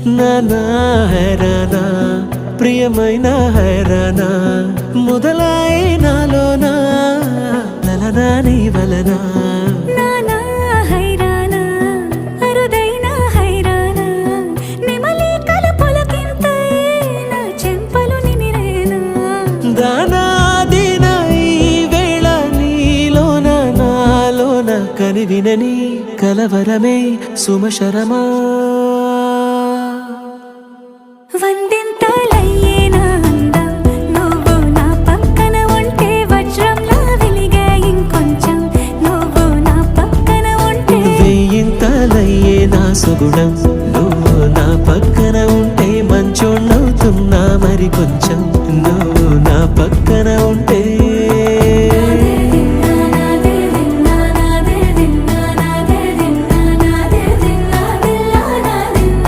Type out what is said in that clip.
నానా హైరానా ప్రియమైన హైరానా మొదలై నాలోనా లలనా నీ వలనా నానా హైరానా అరుదైన హైరానా నెమలి కలుపులకింతై నా చెంపలు నిమిరేనా దానాదిన ఈ వేళ నీలోన నాలోన కనివినని కలవరమే సుమశరమా వందింతలయ్యేనా అందం నువ్వు నా పక్కన ఉంటే వజ్రంలా వెలిగే ఇంకొంచెం నువ్వు నా పక్కన ఉంటే వెయ్యింతలయ్యే నా సుగుణం నువ్వు నా పక్కన